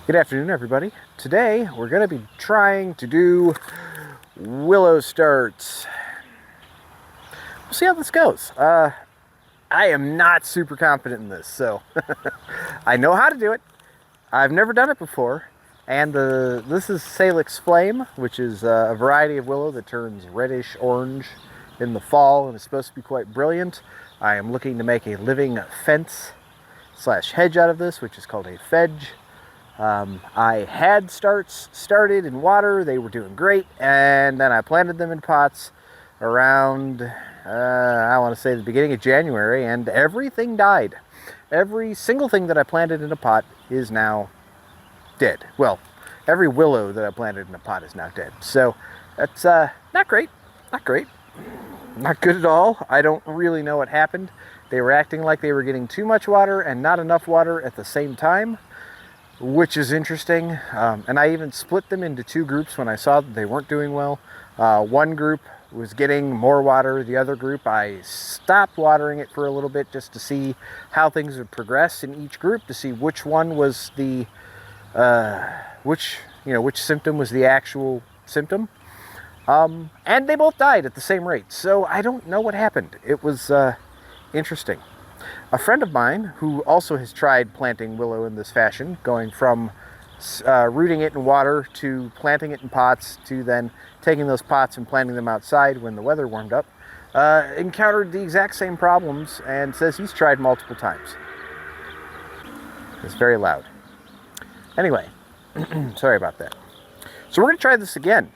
Good afternoon, everybody. Today we're going to be trying to do willow starts. We'll see how this goes. I am not super confident in this, so I know how to do it. I've never done it before, and this is Salix Flame, which is a variety of willow that turns reddish orange in the fall and is supposed to be quite brilliant. I am looking to make a living fence / hedge out of this, which is called a fedge. I had started in water. They were doing great, and then I planted them in pots around, I want to say the beginning of January, and everything died. Every single thing that I planted in a pot is now dead. Well, every willow that I planted in a pot is now dead. So that's not great. Not great. Not good at all. I don't really know what happened. They were acting like they were getting too much water and not enough water at the same time, which is interesting. And I even split them into two groups when I saw that they weren't doing well. One group was getting more water. The other group, I stopped watering it for a little bit just to see how things would progress in each group, to see which one was the which symptom was the actual symptom. And they both died at the same rate. So I don't know what happened. It was interesting. A friend of mine who also has tried planting willow in this fashion, going from rooting it in water to planting it in pots to then taking those pots and planting them outside when the weather warmed up, encountered the exact same problems and says he's tried multiple times. It's very loud. Anyway, sorry about that. So we're going to try this again.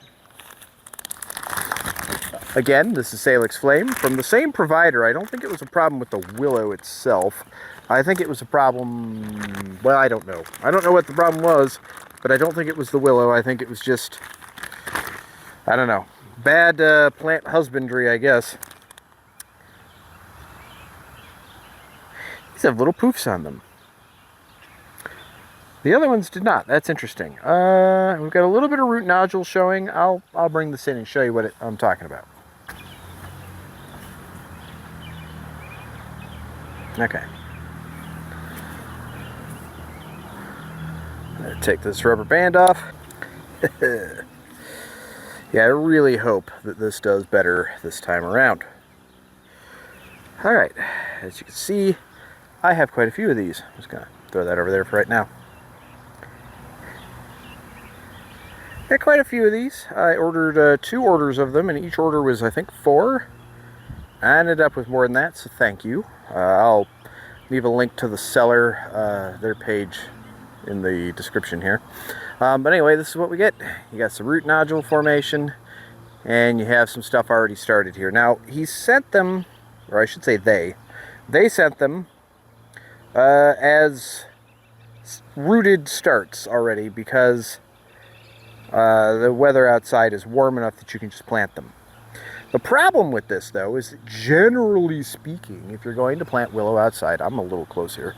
Again, this is Salix Flame from the same provider. I don't think it was a problem with the willow itself. I think it was a problem, well, I don't know. I don't know what the problem was, but I don't think it was the willow. I think it was just, I don't know, bad plant husbandry, I guess. These have little poofs on them. The other ones did not. That's interesting. We've got a little bit of root nodule showing. I'll bring this in and show you what I'm talking about. Okay. Take this rubber band off. Yeah, I really hope that this does better this time around. Alright, as you can see, I have quite a few of these. I'm just going to throw that over there for right now. Got quite a few of these. I ordered 2 orders of them, and each order was, I think, 4. I ended up with more than that, so thank you. I'll leave a link to the seller, their page, in the description here. But anyway, this is what we get. You got some root nodule formation, and you have some stuff already started here. Now, he sent them, or I should say they sent them as rooted starts already, because the weather outside is warm enough that you can just plant them. The problem with this, though, is that generally speaking, if you're going to plant willow outside, I'm a little close here.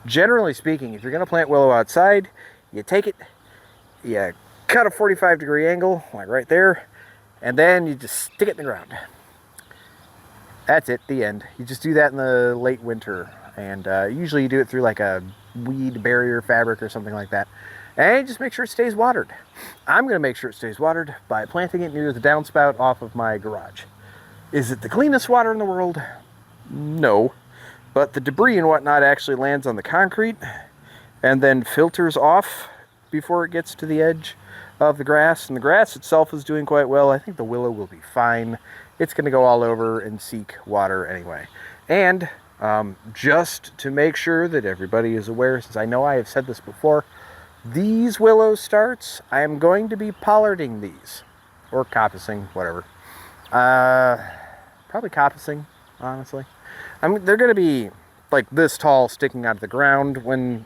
Generally speaking, if you're going to plant willow outside, you take it, you cut a 45-degree angle, like right there, and then you just stick it in the ground. That's it, the end. You just do that in the late winter, and usually you do it through like a weed barrier fabric or something like that. And just make sure it stays watered. I'm going to make sure it stays watered by planting it near the downspout off of my garage. Is it the cleanest water in the world? No. But the debris and whatnot actually lands on the concrete and then filters off before it gets to the edge of the grass. And the grass itself is doing quite well. I think the willow will be fine. It's going to go all over and seek water anyway. And just to make sure that everybody is aware, since I know I have said this before, these willow starts, I am going to be pollarding these, or coppicing, whatever. Probably coppicing, honestly. They're going to be like this tall, sticking out of the ground when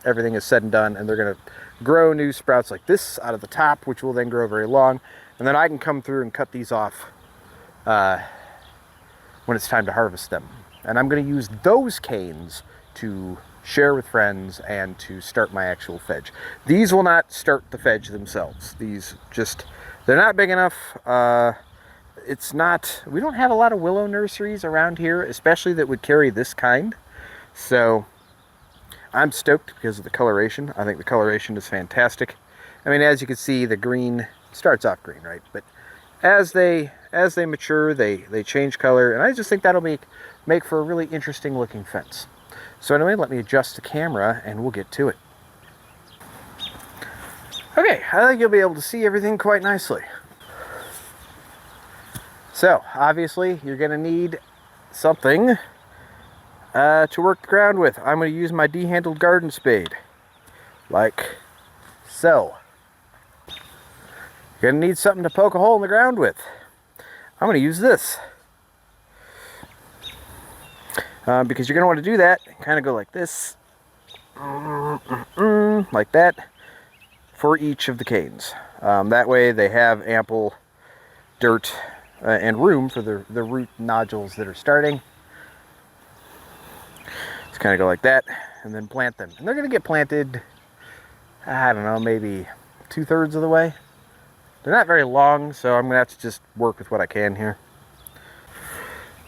everything is said and done, and they're going to grow new sprouts like this out of the top, which will then grow very long, and then I can come through and cut these off when it's time to harvest them. And I'm going to use those canes to share with friends and to start my actual fedge. These will not start the fedge themselves. These just, they're not big enough. We don't have a lot of willow nurseries around here, especially that would carry this kind. So I'm stoked because of the coloration. I think the coloration is fantastic. I mean, as you can see, the green starts off green, right? But as they mature, they change color, and I just think that'll make for a really interesting looking fence. So anyway, let me adjust the camera and we'll get to it. Okay, I think you'll be able to see everything quite nicely. So obviously you're going to need something to work the ground with. I'm going to use my D-handled garden spade, like so. You're going to need something to poke a hole in the ground with. I'm going to use this. Because you're going to want to do that, kind of go like this, like that, for each of the canes. That way they have ample dirt and room for the root nodules that are starting. Just kind of go like that, and then plant them. And they're going to get planted, I don't know, maybe 2/3 of the way. They're not very long, so I'm going to have to just work with what I can here.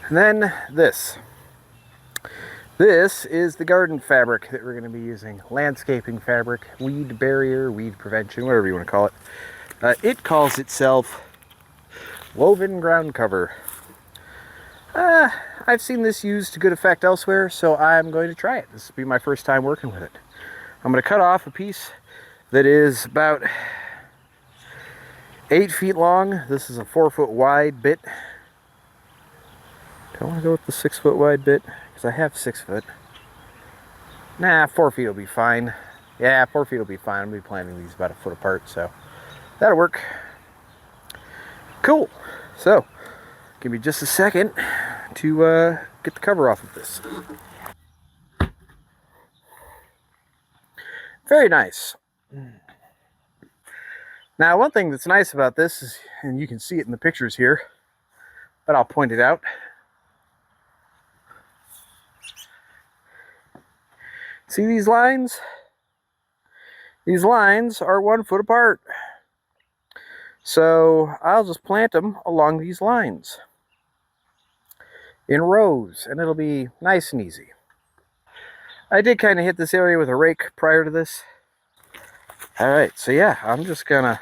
And then this. This is the garden fabric that we're going to be using. Landscaping fabric, weed barrier, weed prevention, whatever you want to call it. It calls itself woven ground cover. I've seen this used to good effect elsewhere, so I'm going to try it. This will be my first time working with it. I'm going to cut off a piece that is about 8 feet long. This is a 4-foot wide bit. Do I want to go with the 6-foot wide bit? Because I have 6 foot. Nah, 4 feet will be fine. Yeah, 4 feet will be fine. I'm going to be planting these about 1 foot apart, so that'll work. Cool. So, give me just a second to get the cover off of this. Very nice. Now, one thing that's nice about this is, and you can see it in the pictures here, but I'll point it out. See these lines? These lines are 1 foot apart. So I'll just plant them along these lines in rows, and it'll be nice and easy. I did kind of hit this area with a rake prior to this. All right, so yeah, I'm just gonna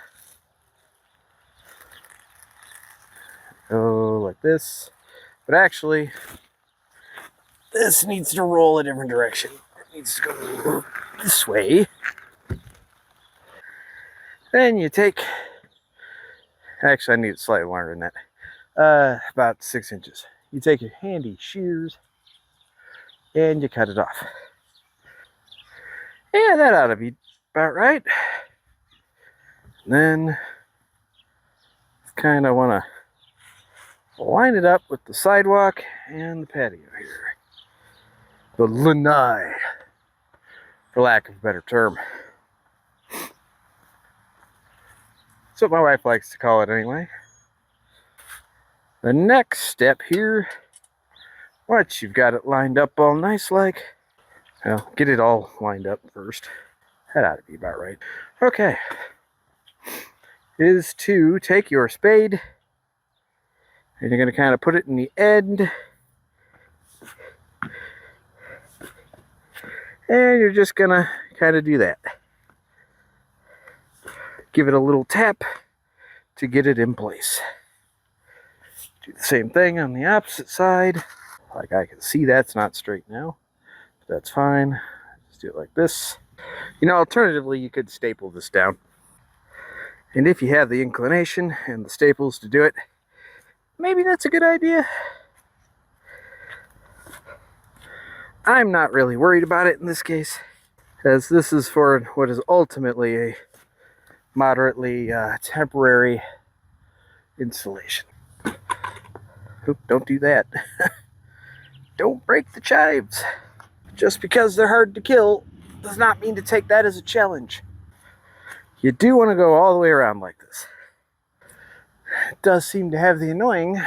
go like this, but actually this needs to roll a different direction. It needs to go this way. Then you take, actually I need it slightly longer than that, about 6 inches. You take your handy shears and you cut it off. Yeah, that ought to be about right. And then kind of want to line it up with the sidewalk and the patio here. The lanai, for lack of a better term. That's what my wife likes to call it anyway. The next step here, once you've got it lined up all nice like, well, get it all lined up first. That ought to be about right. Okay. Is to take your spade and you're going to kind of put it in the end. And you're just going to kind of do that. Give it a little tap to get it in place. Do the same thing on the opposite side. Like I can see that's not straight now, but that's fine. Just do it like this. You know, alternatively, you could staple this down. And if you have the inclination and the staples to do it, maybe that's a good idea. I'm not really worried about it in this case, as this is for what is ultimately a moderately temporary installation. Oop, don't do that. Don't break the chives. Just because they're hard to kill does not mean to take that as a challenge. You do want to go all the way around like this. It does seem to have the annoying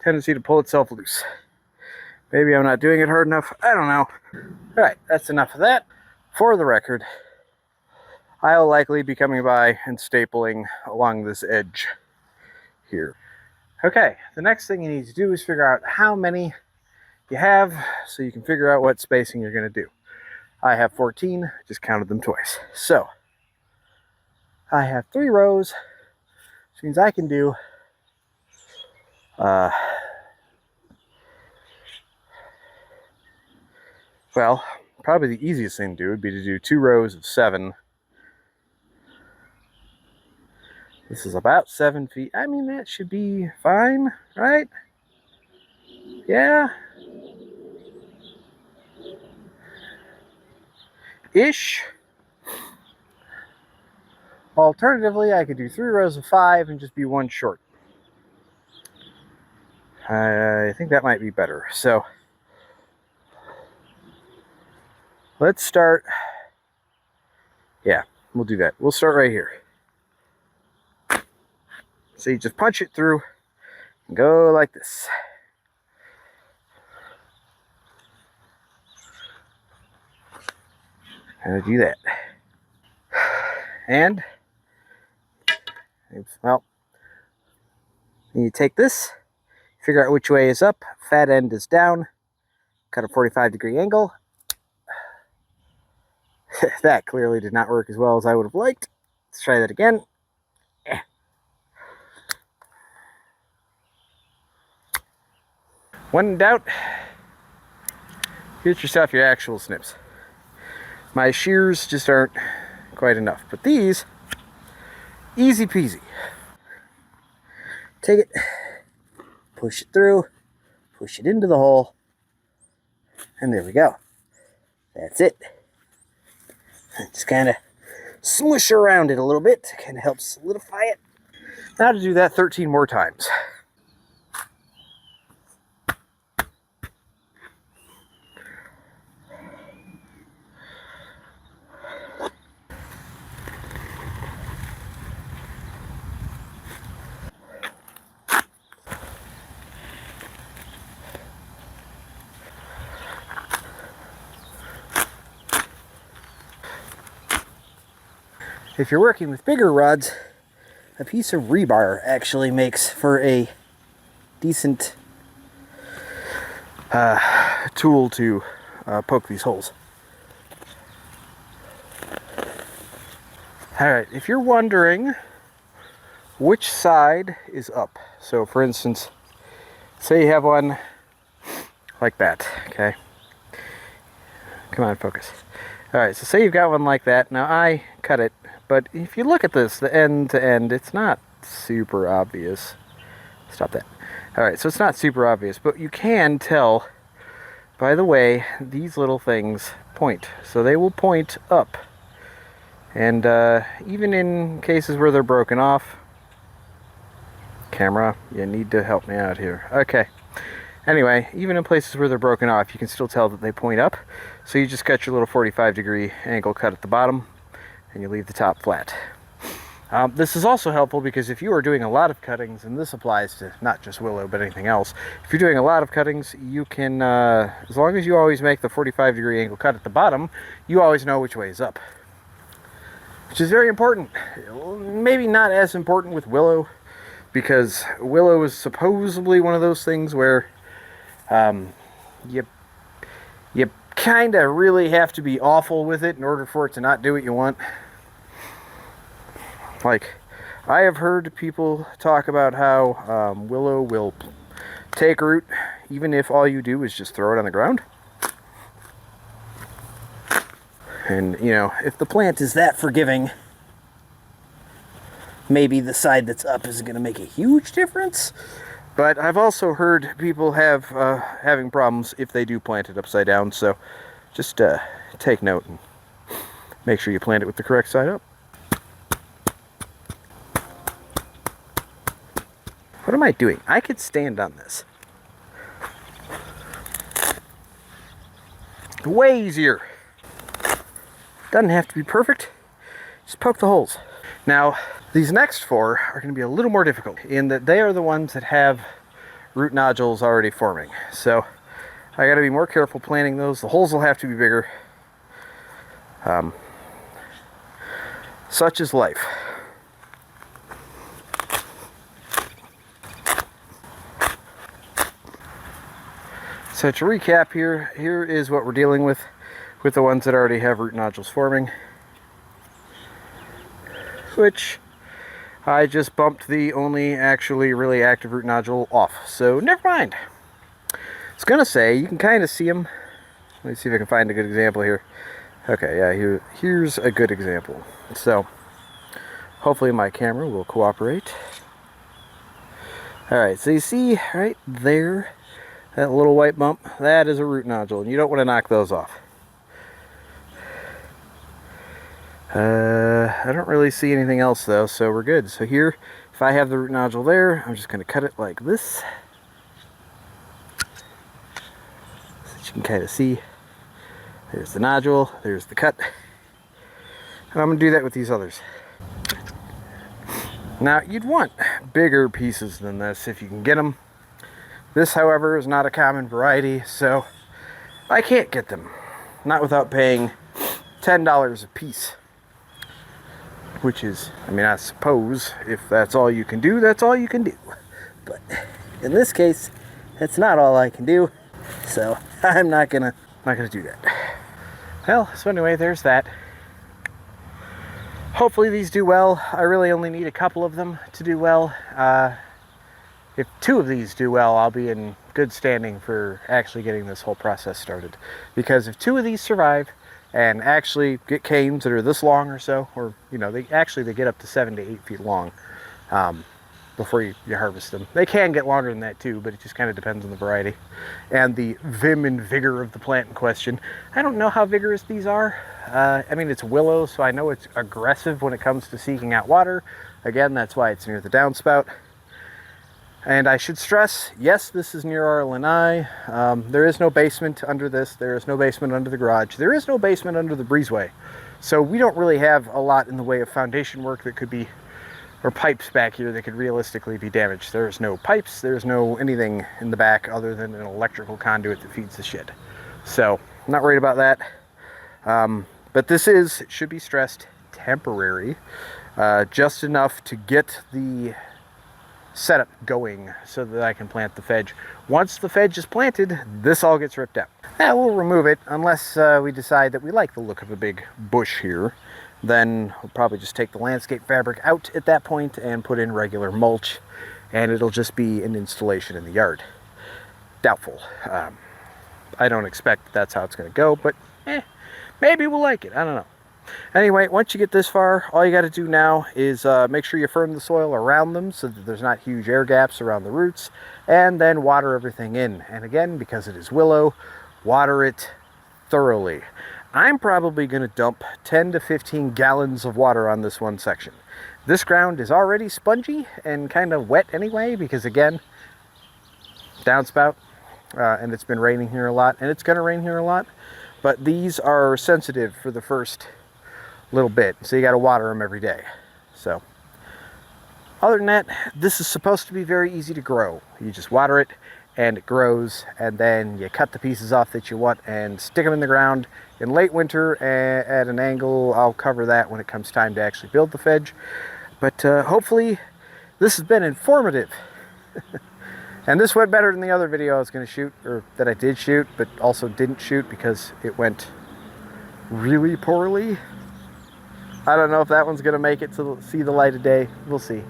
tendency to pull itself loose. Maybe I'm not doing it hard enough. I don't know. Alright, that's enough of that. For the record, I'll likely be coming by and stapling along this edge here. Okay, the next thing you need to do is figure out how many you have so you can figure out what spacing you're going to do. I have 14, just counted them twice. So I have 3 rows, which means I can do well, probably the easiest thing to do would be to do 2 rows of 7. This is about 7 feet. I mean, that should be fine, right? Yeah. Ish. Alternatively, I could do 3 rows of 5 and just be 1 short. I think that might be better. So let's start. Yeah, we'll do that. We'll start right here. So you just punch it through and go like this. And do that. And, well, you take this, figure out which way is up, fat end is down, cut a 45-degree angle. That clearly did not work as well as I would have liked. Let's try that again. When in doubt, get yourself your actual snips. My shears just aren't quite enough, but these, easy peasy. Take it, push it through, push it into the hole, and there we go. That's it. Just kind of smush around it a little bit to kind of help solidify it. Now to do that 13 more times. If you're working with bigger rods, a piece of rebar actually makes for a decent tool to poke these holes. Alright, if you're wondering which side is up, so for instance, say you have one like that, okay? Come on, focus. Alright, so say you've got one like that. Now I cut it, but if you look at this, the end to end, it's not super obvious. Stop that. Alright, so it's not super obvious, but you can tell by the way these little things point. So they will point up. And even in cases where they're broken off, camera, you need to help me out here. Okay. Anyway, even in places where they're broken off, you can still tell that they point up. So you just cut your little 45-degree angle cut at the bottom, and you leave the top flat. This is also helpful because if you are doing a lot of cuttings, and this applies to not just willow, but anything else, if you're doing a lot of cuttings, you can, as long as you always make the 45-degree angle cut at the bottom, you always know which way is up. Which is very important. Maybe not as important with willow, because willow is supposedly one of those things where you kind of really have to be awful with it in order for it to not do what you want. Like, I have heard people talk about how willow will take root even if all you do is just throw it on the ground. And, you know, if the plant is that forgiving, maybe the side that's up isn't going to make a huge difference. But I've also heard people having problems if they do plant it upside down. So just take note and make sure you plant it with the correct side up. What am I doing? I could stand on this. Way easier. Doesn't have to be perfect. Just poke the holes. Now, these next 4 are going to be a little more difficult in that they are the ones that have root nodules already forming. So I got to be more careful planting those. The holes will have to be bigger. Such is life. So to recap here is what we're dealing with. with the ones that already have root nodules forming, which I just bumped the only actually really active root nodule off, so never mind. I was gonna say, you can kind of see them. Let me see if I can find a good example here. Okay, yeah, here's a good example. So, hopefully my camera will cooperate. Alright, so you see right there, that little white bump? That is a root nodule, and you don't want to knock those off. I don't really see anything else though, so we're good. So here, if I have the root nodule there, I'm just going to cut it like this. So that you can kind of see. There's the nodule, there's the cut. And I'm going to do that with these others. Now, you'd want bigger pieces than this if you can get them. This, however, is not a common variety, so I can't get them. Not without paying $10 a piece. Which is, I mean, I suppose if that's all you can do, that's all you can do. But in this case, that's not all I can do. So I'm not gonna do that. Well, so anyway, there's that. Hopefully these do well. I really only need a couple of them to do well. If 2 of these do well, I'll be in good standing for actually getting this whole process started. Because if 2 of these survive and actually get canes that are this long or so, or, you know, they get up to 7 to 8 feet long before you harvest them. They can get longer than that too, but it just kind of depends on the variety and the vim and vigor of the plant in question. I don't know how vigorous these are. I mean, it's willow, so I know it's aggressive when it comes to seeking out water. Again, that's why it's near the downspout. And I should stress, yes, this is near our lanai. There is no basement under this. There is no basement under the garage. There is no basement under the breezeway. So we don't really have a lot in the way of foundation work that could be, or pipes back here that could realistically be damaged. There's no pipes. There's no anything in the back other than an electrical conduit that feeds the shed. So I'm not worried about that. But this is, it should be stressed, temporary. Just enough to get the setup going so that I can plant the fedge. Once the fedge is planted, this all gets ripped out. We'll remove it unless we decide that we like the look of a big bush here. Then we'll probably just take the landscape fabric out at that point and put in regular mulch, and it'll just be an installation in the yard. Doubtful. I don't expect that's how it's going to go, but maybe we'll like it. I don't know. Anyway, once you get this far, all you got to do now is make sure you firm the soil around them so that there's not huge air gaps around the roots, and then water everything in. And again, because it is willow, water it thoroughly. I'm probably going to dump 10 to 15 gallons of water on this one section. This ground is already spongy and kind of wet anyway, because again, downspout, and it's been raining here a lot, and it's going to rain here a lot. But these are sensitive for the first little bit, so you got to water them every day. So other than that, this is supposed to be very easy to grow. You just water it and it grows, and then you cut the pieces off that you want and stick them in the ground in late winter at an angle. I'll cover that when it comes time to actually build the fedge. But hopefully this has been informative. And this went better than the other video I was going to shoot, or that I did shoot but also didn't shoot because it went really poorly. I don't know if that one's going to make it to see the light of day. We'll see.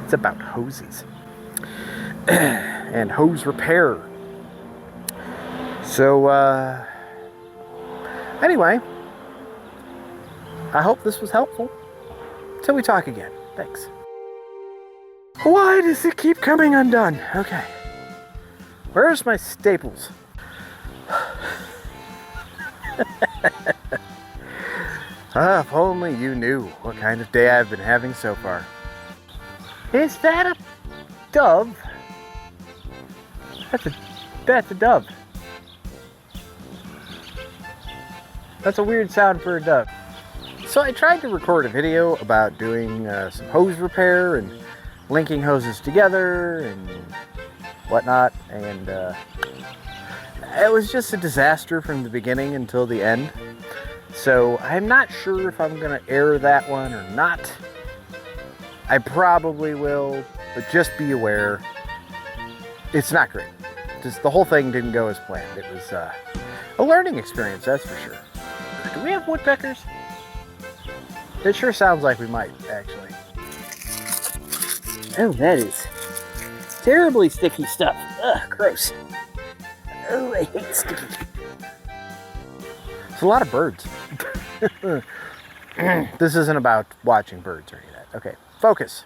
It's about hoses and hose repair. So anyway, I hope this was helpful. Till we talk again. Thanks. Why does it keep coming undone? Okay. Where's my staples? If only you knew what kind of day I've been having so far. Is that a dove? That's a dove. That's a weird sound for a dove. So I tried to record a video about doing some hose repair and linking hoses together and whatnot, and it was just a disaster from the beginning until the end. So I'm not sure if I'm going to air that one or not. I probably will, but just be aware, it's not great. Just the whole thing didn't go as planned. It was a learning experience, that's for sure. Do we have woodpeckers? It sure sounds like we might, actually. Oh, that is terribly sticky stuff. Ugh, gross. Oh, I hate sticky. It's a lot of birds. This isn't about watching birds or any of that. Okay, focus.